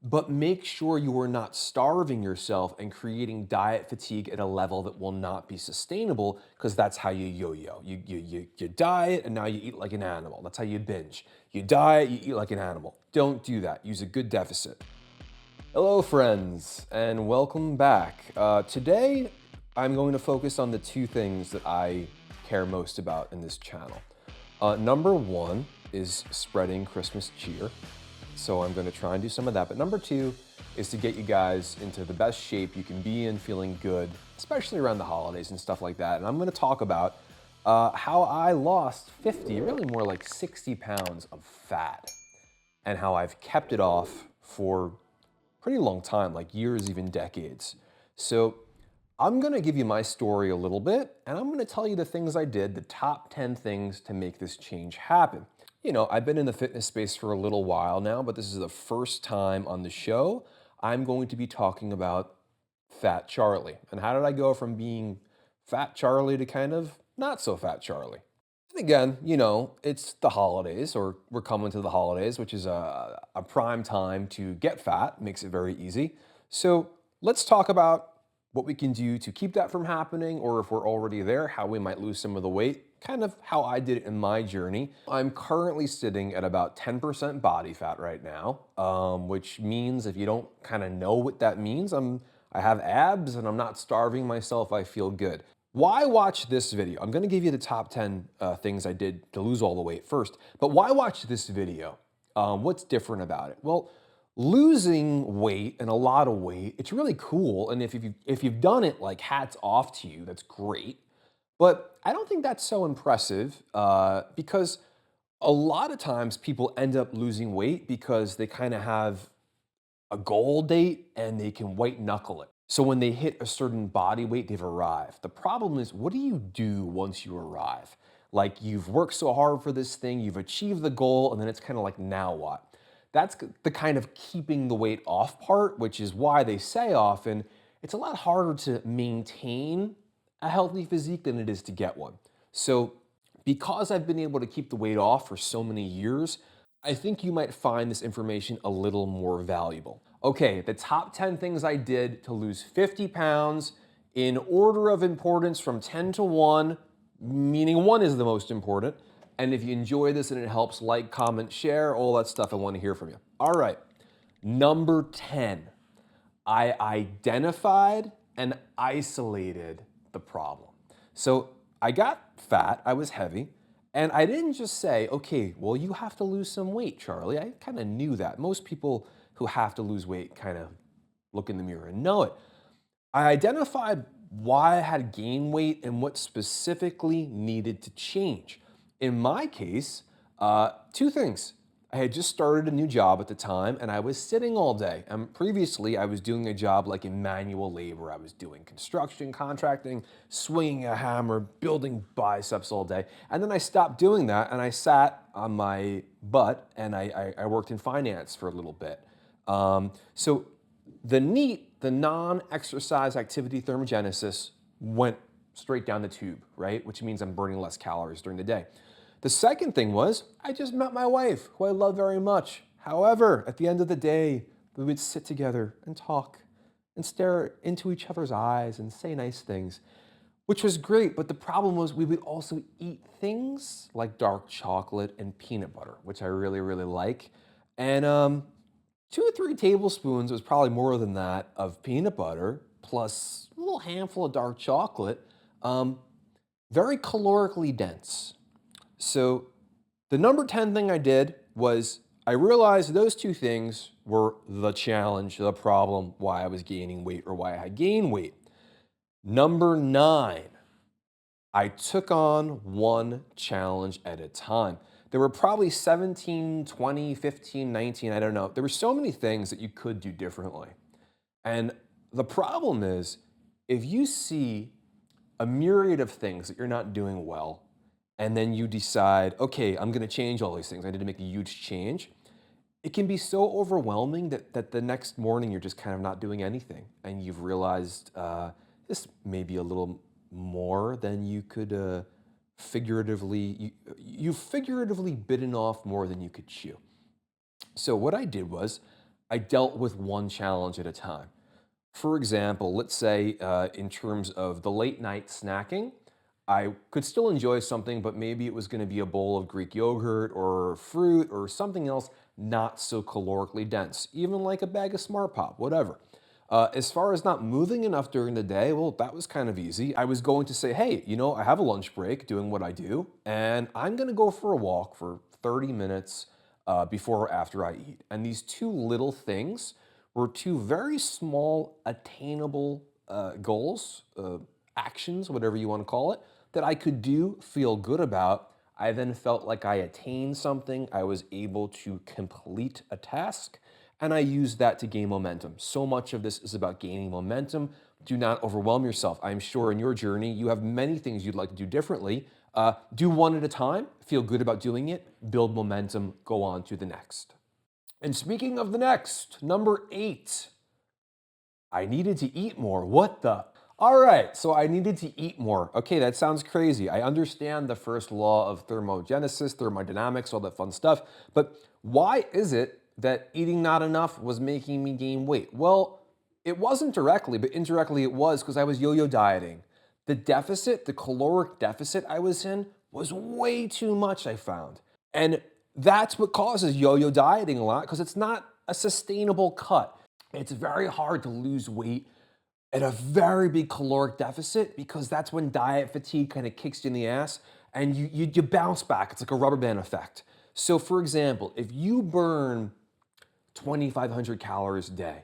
but make sure you are not starving yourself and creating diet fatigue at a level that will not be sustainable, because that's how you yo-yo. You diet and now you eat like an animal. That's how you binge. You diet, you eat like an animal. Don't do that. Use a good deficit. Hello, friends, and welcome back. Today, I'm going to focus on the two things that I care most about in this channel. Number one is spreading Christmas cheer. So I'm going to try and do some of that. But number two is to get you guys into the best shape you can be in, feeling good, especially around the holidays and stuff like that. And I'm going to talk about how I lost 50, really more like 60 pounds of fat, and how I've kept it off for pretty long time, like years, even decades. So I'm gonna give you my story a little bit, and I'm gonna tell you the things I did, the top 10 things to make this change happen. You know, I've been in the fitness space for a little while now, but this is the first time on the show I'm going to be talking about Fat Charlie. And how did I go from being Fat Charlie to kind of not so Fat Charlie? And again, you know, it's the holidays, or we're coming to the holidays, which is a prime time to get fat, makes it very easy. So let's talk about what we can do to keep that from happening, or if we're already there, how we might lose some of the weight, kind of how I did it in my journey. I'm currently sitting at about 10% body fat right now, which means if you don't kind of know what that means, I have abs and I'm not starving myself, I feel good. Why watch this video? I'm gonna give you the top 10 things I did to lose all the weight first, but why watch this video? What's different about it? Well, losing weight, and a lot of weight, it's really cool. And if you've done it, like, hats off to you, that's great. But I don't think that's so impressive because a lot of times people end up losing weight because they kind of have a goal date and they can white knuckle it. So when they hit a certain body weight, they've arrived. The problem is, what do you do once you arrive? Like, you've worked so hard for this thing, you've achieved the goal, and then it's kind of like, now what? That's the kind of keeping the weight off part, which is why they say often it's a lot harder to maintain a healthy physique than it is to get one. So because I've been able to keep the weight off for so many years, I think you might find this information a little more valuable. Okay, the top 10 things I did to lose 50 pounds in order of importance from 10 to 1, meaning 1 is the most important. And if you enjoy this and it helps, like, comment, share, all that stuff, I want to hear from you. All right, number 10, I identified and isolated the problem. So I got fat, I was heavy, and I didn't just say, okay, well, you have to lose some weight, Charlie. I kind of knew that. Most people who have to lose weight kind of look in the mirror and know it. I identified why I had gained weight and what specifically needed to change. In my case, two things. I had just started a new job at the time and I was sitting all day. And previously, I was doing a job like in manual labor. I was doing construction, contracting, swinging a hammer, building biceps all day. And then I stopped doing that and I sat on my butt and I worked in finance for a little bit. So the NEAT, the non-exercise activity thermogenesis, went straight down the tube, right? Which means I'm burning less calories during the day. The second thing was I just met my wife, who I love very much. However, at the end of the day, we would sit together and talk and stare into each other's eyes and say nice things, which was great. But the problem was we would also eat things like dark chocolate and peanut butter, which I really, really like. And 2 or 3 tablespoons was probably more than that of peanut butter, plus a little handful of dark chocolate, very calorically dense. So the number 10 thing I did was I realized those two things were the challenge, the problem, why I was gaining weight or why I had gained weight. Number 9, I took on one challenge at a time. There were probably 17, 20, 15, 19, I don't know. There were so many things that you could do differently. And the problem is, if you see a myriad of things that you're not doing well, and then you decide, okay, I'm gonna change all these things, I need to make a huge change, it can be so overwhelming that the next morning you're just kind of not doing anything. And you've realized this may be a little more than you could you've figuratively bitten off more than you could chew. So what I did was I dealt with one challenge at a time. For example, let's say in terms of the late night snacking, I could still enjoy something, but maybe it was going to be a bowl of Greek yogurt or fruit or something else not so calorically dense, even like a bag of Smart Pop, whatever. As far as not moving enough during the day, well, that was kind of easy. I was going to say, hey, I have a lunch break doing what I do, and I'm going to go for a walk for 30 minutes before or after I eat. And these two little things were two very small, attainable goals, actions, whatever you want to call it, that I could do, feel good about. I then felt like I attained something. I was able to complete a task, and I used that to gain momentum. So much of this is about gaining momentum. Do not overwhelm yourself. I'm sure in your journey, you have many things you'd like to do differently. Do one at a time, feel good about doing it, build momentum, go on to the next. And speaking of the next, number 8, I needed to eat more. What the? All right, so I needed to eat more. Okay, that sounds crazy. I understand the first law of thermogenesis, thermodynamics, all that fun stuff, but why is it that eating not enough was making me gain weight? Well, it wasn't directly, but indirectly it was because I was yo-yo dieting. The deficit, the caloric deficit I was in was way too much, I found. And that's what causes yo-yo dieting a lot because it's not a sustainable cut. It's very hard to lose weight at a very big caloric deficit because that's when diet fatigue kind of kicks you in the ass and you bounce back. It's like a rubber band effect. So, for example, if you burn 2,500 calories a day,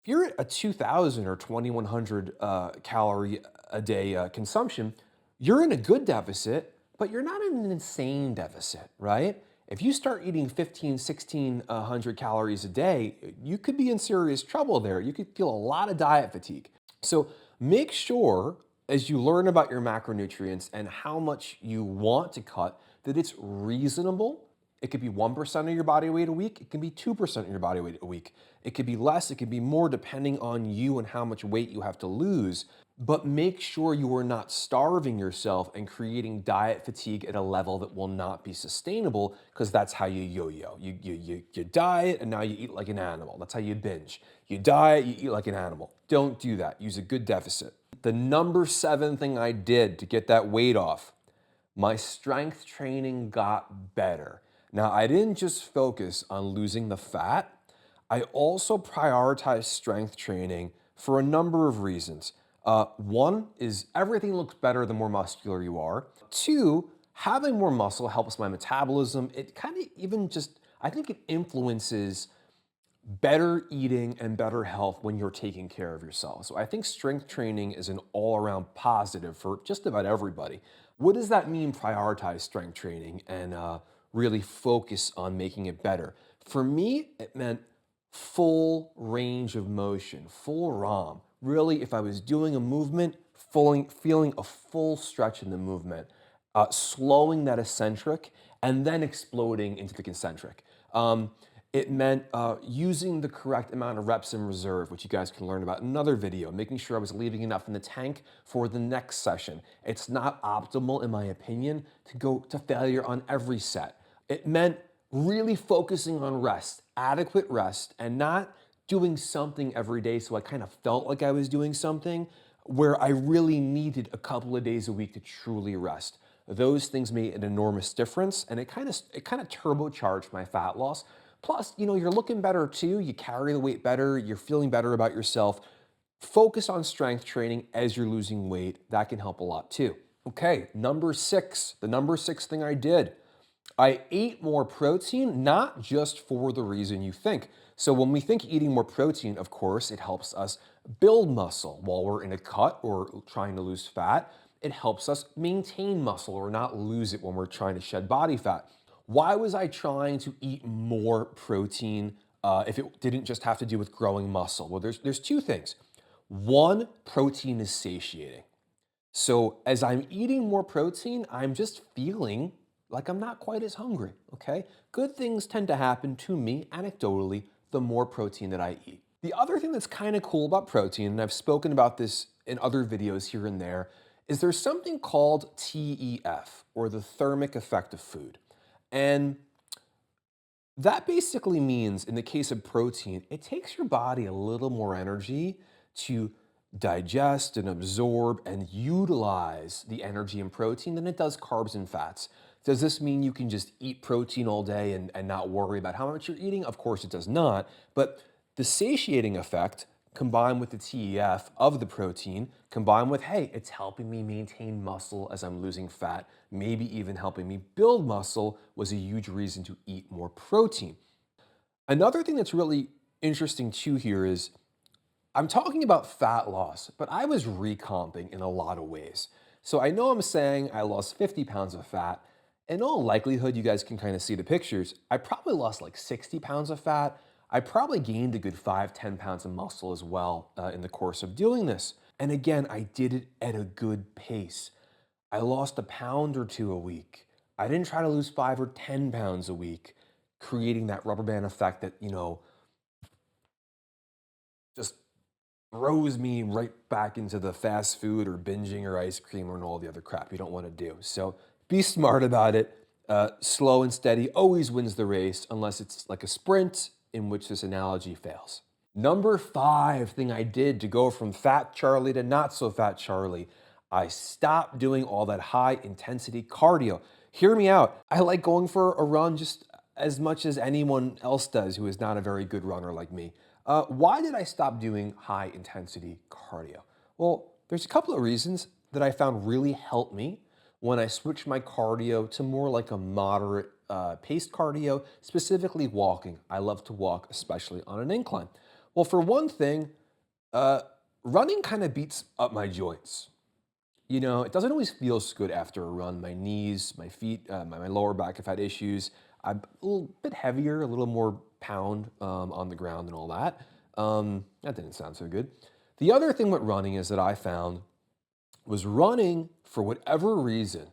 if you're at a 2,000 or 2,100 calorie a day consumption, you're in a good deficit, but you're not in an insane deficit, right? If you start eating 15, 1,600 calories a day, you could be in serious trouble there. You could feel a lot of diet fatigue. So make sure as you learn about your macronutrients and how much you want to cut that it's reasonable. It could be 1% of your body weight a week. It can be 2% of your body weight a week. It could be less. It could be more depending on you and how much weight you have to lose. But make sure you are not starving yourself and creating diet fatigue at a level that will not be sustainable because that's how you yo-yo. You diet and now you eat like an animal. That's how you binge. You diet, you eat like an animal. Don't do that. Use a good deficit. The number 7 thing I did to get that weight off, my strength training got better. Now, I didn't just focus on losing the fat, I also prioritized strength training for a number of reasons. One is everything looks better the more muscular you are. Two, having more muscle helps my metabolism. It kind of even just, I think it influences better eating and better health when you're taking care of yourself. So I think strength training is an all around positive for just about everybody. What does that mean, prioritize strength training and really focus on making it better? For me, it meant full range of motion, full ROM. Really, if I was doing a movement, feeling a full stretch in the movement, slowing that eccentric, and then exploding into the concentric. It meant using the correct amount of reps in reserve, which you guys can learn about in another video, making sure I was leaving enough in the tank for the next session. It's not optimal, in my opinion, to go to failure on every set. It meant really focusing on rest, adequate rest, and not doing something every day so I kind of felt like I was doing something where I really needed a couple of days a week to truly rest. Those things made an enormous difference, and it kind of turbocharged my fat loss. Plus, you're looking better too. You carry the weight better. You're feeling better about yourself. Focus on strength training as you're losing weight. That can help a lot too. Okay, number 6. The number 6 thing I did, I ate more protein, not just for the reason you think. So when we think eating more protein, of course, it helps us build muscle while we're in a cut or trying to lose fat. It helps us maintain muscle or not lose it when we're trying to shed body fat. Why was I trying to eat more protein if it didn't just have to do with growing muscle? Well, there's two things. One, protein is satiating. So as I'm eating more protein, I'm just feeling like I'm not quite as hungry, okay? Good things tend to happen to me anecdotally the more protein that I eat. The other thing that's kind of cool about protein, and I've spoken about this in other videos here and there, is there's something called TEF, or the thermic effect of food. And That basically means, in the case of protein, it takes your body a little more energy to digest and absorb and utilize the energy in protein than it does carbs and fats. Does this mean you can just eat protein all day and not worry about how much you're eating? Of course, it does not. But the satiating effect combined with the TEF of the protein, combined with, hey, it's helping me maintain muscle as I'm losing fat, maybe even helping me build muscle, was a huge reason to eat more protein. Another thing that's really interesting too here is I'm talking about fat loss, but I was recomping in a lot of ways. So I know I'm saying I lost 50 pounds of fat. In all likelihood, you guys can kind of see the pictures. I probably lost like 60 pounds of fat. I probably gained a good 5, 10 pounds of muscle as well in the course of doing this. And again, I did it at a good pace. I lost a pound or two a week. I didn't try to lose 5 or 10 pounds a week, creating that rubber band effect that, just throws me right back into the fast food or binging or ice cream and all the other crap you don't want to do. So be smart about it. Slow and steady always wins the race, unless it's like a sprint, in which this analogy fails. Number five thing I did to go from fat Charlie to not so fat Charlie, I stopped doing all that high intensity cardio. Hear me out. I like going for a run just as much as anyone else does who is not a very good runner like me. Why did I stop doing high intensity cardio? Well, there's a couple of reasons that I found really helped me when I switched my cardio to more like a moderate paced cardio, specifically walking. I love to walk, especially on an incline. Well, for one thing, uh, running kind of beats up my joints. It doesn't always feel so good after a run. My knees, my feet, my lower back have had issues. I'm a little bit heavier, a little more pound on the ground and all that. That didn't sound so good. The other thing with running is that I found was running, for whatever reason,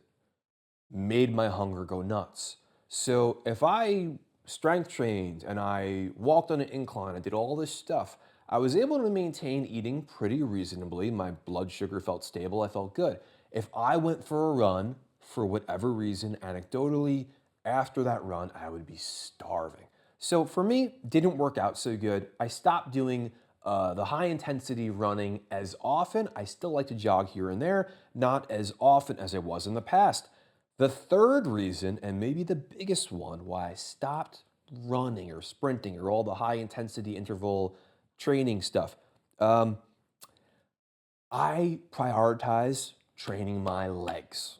made my hunger go nuts. So if I strength trained and I walked on an incline, I did all this stuff, I was able to maintain eating pretty reasonably. My blood sugar felt stable. I felt good. If I went for a run, for whatever reason, anecdotally, after that run, I would be starving. So for me, didn't work out so good. I stopped doing the high intensity running as often. I still like to jog here and there, not as often as I was in the past. The third reason, and maybe the biggest one, why I stopped running or sprinting or all the high intensity interval training stuff, um, I prioritize training my legs.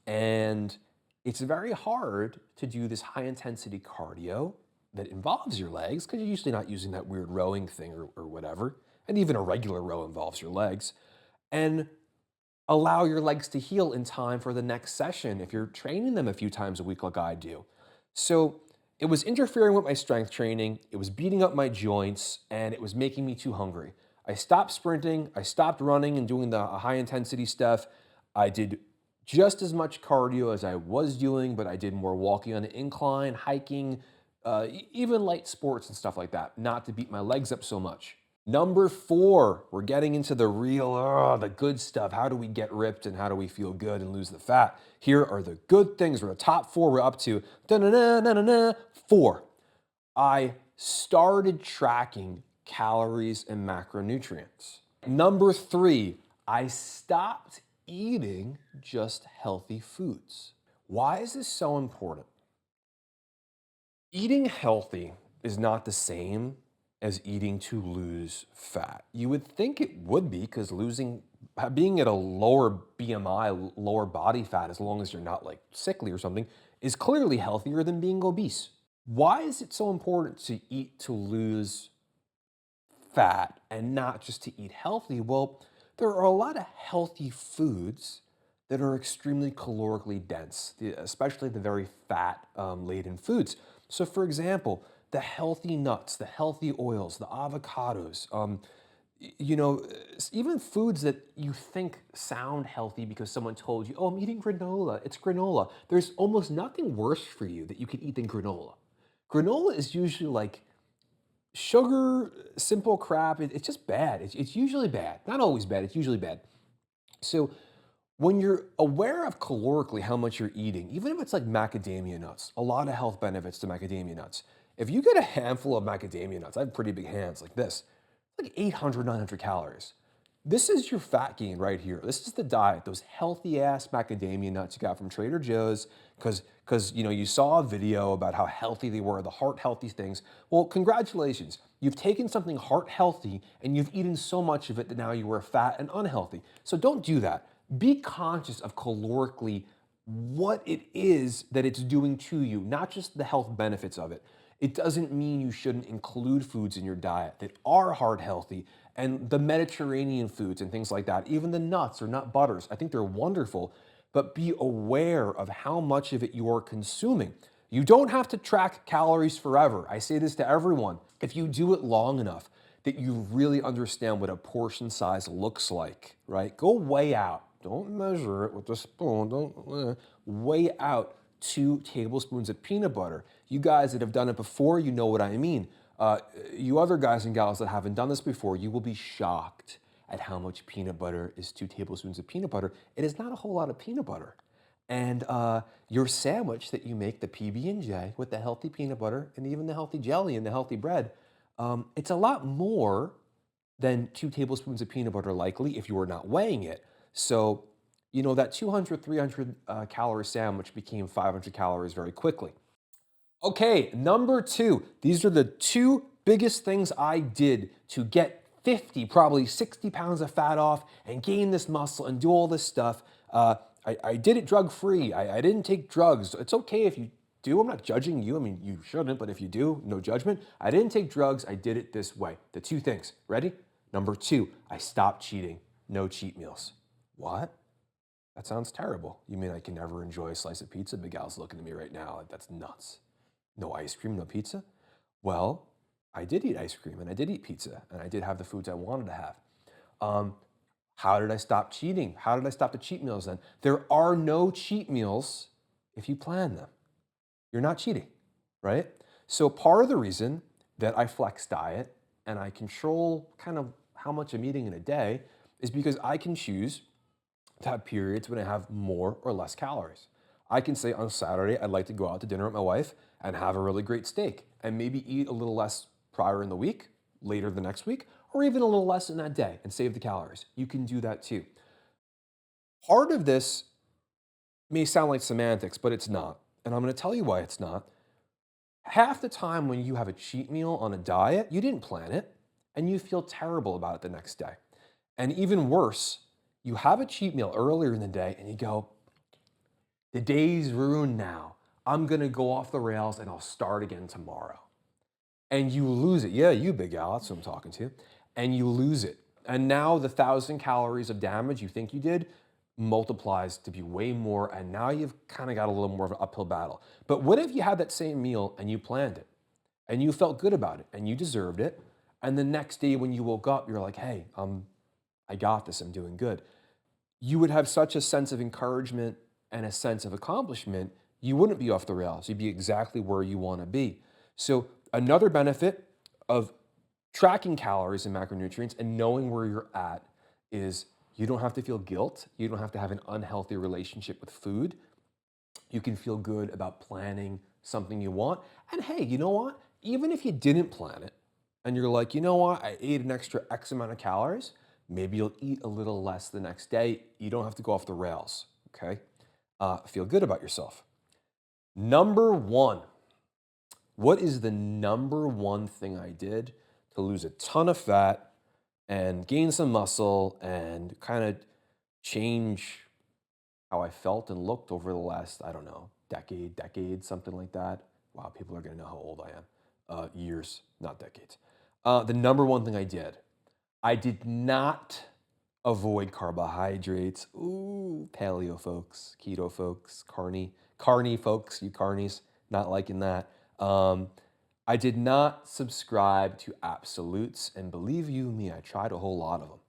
And it's very hard to do this high intensity cardio that involves your legs because you're usually not using that weird rowing thing or whatever. And even a regular row involves your legs. And allow your legs to heal in time for the next session if you're training them a few times a week like I do. So it was interfering with my strength training, it was beating up my joints, and it was making me too hungry. I stopped sprinting, I stopped running and doing the high intensity stuff. I did just as much cardio as I was doing, but I did more walking on an incline, hiking, even light sports and stuff like that, not to beat my legs up so much. Number four, we're getting into the real, the good stuff. How do we get ripped and how do we feel good and lose the fat? Here are the good things. We're the top four. We're up to four. I started tracking calories and macronutrients. Number three, I stopped eating just healthy foods. Why is this so important? Eating healthy is not the same as eating to lose fat. You would think it would be because being at a lower BMI, lower body fat, as long as you're not like sickly or something, is clearly healthier than being obese. Why is it so important to eat to lose fat and not just to eat healthy? Well, there are a lot of healthy foods that are extremely calorically dense, especially the very fat laden foods. So, for example, the healthy nuts, the healthy oils, the avocados, even foods that you think sound healthy because someone told you, oh, I'm eating granola, it's granola. There's almost nothing worse for you that you can eat than granola. Granola is usually like sugar, simple crap. It's just bad. It's usually bad. Not always bad, it's usually bad. So, When you're aware of calorically how much you're eating, even if it's like macadamia nuts, a lot of health benefits to macadamia nuts. If you get a handful of macadamia nuts, I have pretty big hands like this, like 800, 900 calories. This is your fat gain right here. This is the diet, those healthy ass macadamia nuts you got from Trader Joe's, because you saw a video about how healthy they were, the heart healthy things. Well, congratulations. You've taken something heart healthy and you've eaten so much of it that now you are fat and unhealthy. So don't do that. Be conscious of calorically what it is that it's doing to you, not just the health benefits of it. It doesn't mean you shouldn't include foods in your diet that are heart healthy and the Mediterranean foods and things like that, even the nuts or nut butters. I think they're wonderful, but be aware of how much of it you are consuming. You don't have to track calories forever. I say this to everyone. If you do it long enough that you really understand what a portion size looks like, right? Go weigh out. Don't measure it with a spoon. Don't weigh out 2 tablespoons of peanut butter. You guys that have done it before, you know what I mean. You other guys and gals that haven't done this before, you will be shocked at how much peanut butter is 2 tablespoons of peanut butter. It is not a whole lot of peanut butter. And your sandwich that you make, the PB&J with the healthy peanut butter and even the healthy jelly and the healthy bread, it's a lot more than 2 tablespoons of peanut butter likely if you are not weighing it. So, that 200, 300 calorie sandwich became 500 calories very quickly. Okay, number two. These are the two biggest things I did to get 50, probably 60 pounds of fat off and gain this muscle and do all this stuff. I did it drug free. I didn't take drugs. It's okay if you do. I'm not judging you. I mean, you shouldn't, but if you do, no judgment. I didn't take drugs. I did it this way. The two things. Ready? Number two, I stopped cheating. No cheat meals. What? That sounds terrible. You mean I can never enjoy a slice of pizza? Big Al's looking at me right now like that's nuts. No ice cream, no pizza? Well, I did eat ice cream and I did eat pizza and I did have the foods I wanted to have. Um, how did I stop cheating? How did I stop the cheat meals then? There are no cheat meals if you plan them. You're not cheating, right? So part of the reason that I flex diet and I control kind of how much I'm eating in a day is because I can choose to have periods when I have more or less calories. I can say on Saturday, I'd like to go out to dinner with my wife and have a really great steak and maybe eat a little less prior in the week, later the next week, or even a little less in that day and save the calories. You can do that too. Part of this may sound like semantics, but it's not. And I'm going to tell you why it's not. Half the time when you have a cheat meal on a diet, you didn't plan it and you feel terrible about it the next day. And even worse, you have a cheat meal earlier in the day and you go, the day's ruined now. I'm going to go off the rails and I'll start again tomorrow. And you lose it. Yeah, you big Al, that's who I'm talking to. And you lose it. And now the 1,000 calories of damage you think you did multiplies to be way more. And now you've kind of got a little more of an uphill battle. But what if you had that same meal and you planned it and you felt good about it and you deserved it? And the next day when you woke up, you're like, hey, I got this, I'm doing good. You would have such a sense of encouragement and a sense of accomplishment, you wouldn't be off the rails. You'd be exactly where you want to be. So another benefit of tracking calories and macronutrients and knowing where you're at is you don't have to feel guilt. You don't have to have an unhealthy relationship with food. You can feel good about planning something you want. And hey, you know what? Even if you didn't plan it and you're like, you know what? I ate an extra X amount of calories. Maybe you'll eat a little less the next day. You don't have to go off the rails, okay? Feel good about yourself. Number one, what is the number one thing I did to lose a ton of fat and gain some muscle and kind of change how I felt and looked over the last, I don't know, decade, something like that? Wow, people are going to know how old I am. Years, not decades. The number one thing I did not avoid carbohydrates. Ooh, paleo folks, keto folks, carny folks, you carnies, not liking that. I did not subscribe to absolutes, and believe you me, I tried a whole lot of them.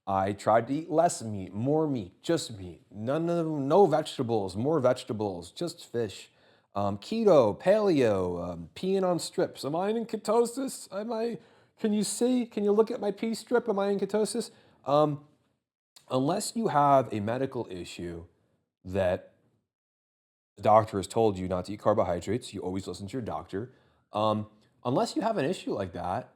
I tried to eat less meat, just meat, no vegetables, more vegetables, just fish. Keto, paleo, peeing on strips. Am I in ketosis? Can you see? Can you look at my pee strip? Am I in ketosis? Unless you have a medical issue that the doctor has told you not to eat carbohydrates, you always listen to your doctor. Um, Unless you have an issue like that,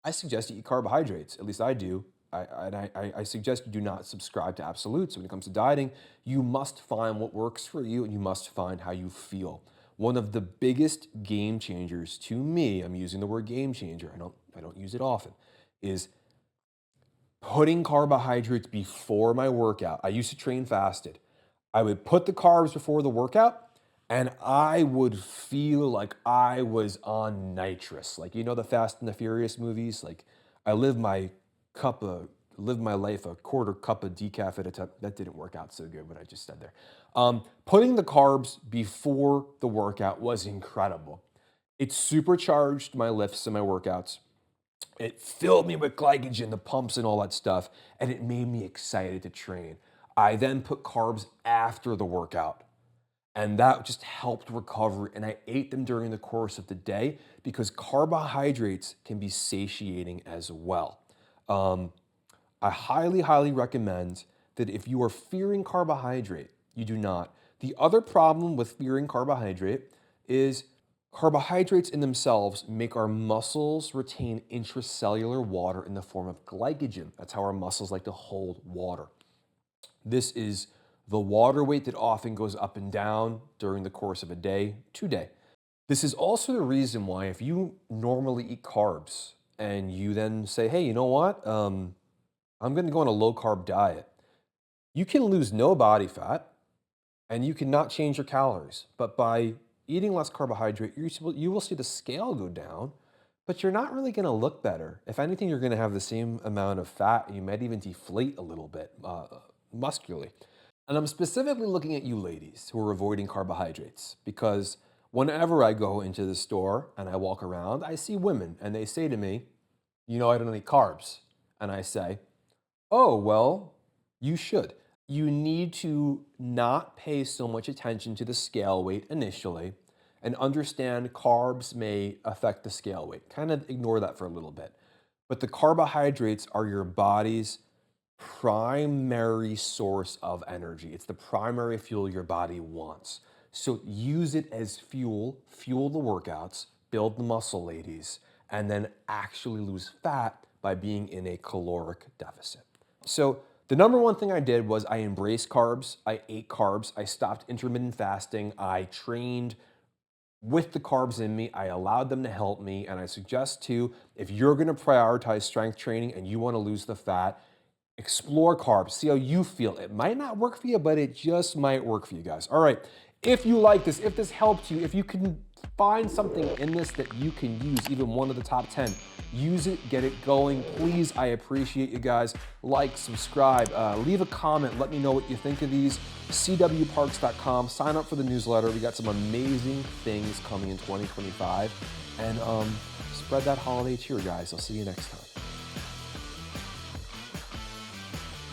I suggest you eat carbohydrates. At least I do. I suggest you do not subscribe to absolutes. When it comes to dieting, you must find what works for you and you must find how you feel. One of the biggest game changers to me, I'm using the word game changer, I don't use it often, is putting carbohydrates before my workout. I used to train fasted. I would put the carbs before the workout and I would feel like I was on nitrous. Like, you know, the Fast and the Furious movies? Like, I live my cup of, live my life a quarter cup of decaf at a time. That didn't work out so good, what I just said there. Putting the carbs before the workout was incredible. It supercharged my lifts and my workouts. It filled me with glycogen, the pumps and all that stuff, and it made me excited to train. I then put carbs after the workout, and that just helped recovery. And I ate them during the course of the day because carbohydrates can be satiating as well. Um, I highly, highly recommend that if you are fearing carbohydrate, you do not. The other problem with fearing carbohydrate is carbohydrates in themselves make our muscles retain intracellular water in the form of glycogen. That's how our muscles like to hold water. This is the water weight that often goes up and down during the course of a day to day. This is also the reason why if you normally eat carbs and you then say, hey, you know what? I'm going to go on a low carb diet. You can lose no body fat and you cannot change your calories. But by eating less carbohydrate, you will see the scale go down, but you're not really going to look better. If anything, you're going to have the same amount of fat. And you might even deflate a little bit muscularly. And I'm specifically looking at you ladies who are avoiding carbohydrates because whenever I go into the store and I walk around, I see women and they say to me, you know, I don't eat carbs. And I say, oh, well, you should. You need to not pay so much attention to the scale weight initially and understand carbs may affect the scale weight. Kind of ignore that for a little bit. But the carbohydrates are your body's primary source of energy. It's the primary fuel your body wants. So use it as fuel the workouts, build the muscle, ladies, and then actually lose fat by being in a caloric deficit. So the number one thing I did was I embraced carbs. I ate carbs. I stopped intermittent fasting. I trained with the carbs in me. I allowed them to help me. And I suggest too, if you're going to prioritize strength training and you want to lose the fat, explore carbs. See how you feel. It might not work for you, but it just might work for you guys. All right. If you like this, if this helped you, if you can find something in this that you can use, even one of the top 10, use it, get it going. Please, I appreciate you guys. Like, subscribe, leave a comment. Let me know what you think of these. cwparks.com. Sign up for the newsletter. We got some amazing things coming in 2025. And spread that holiday cheer, guys. I'll see you next time.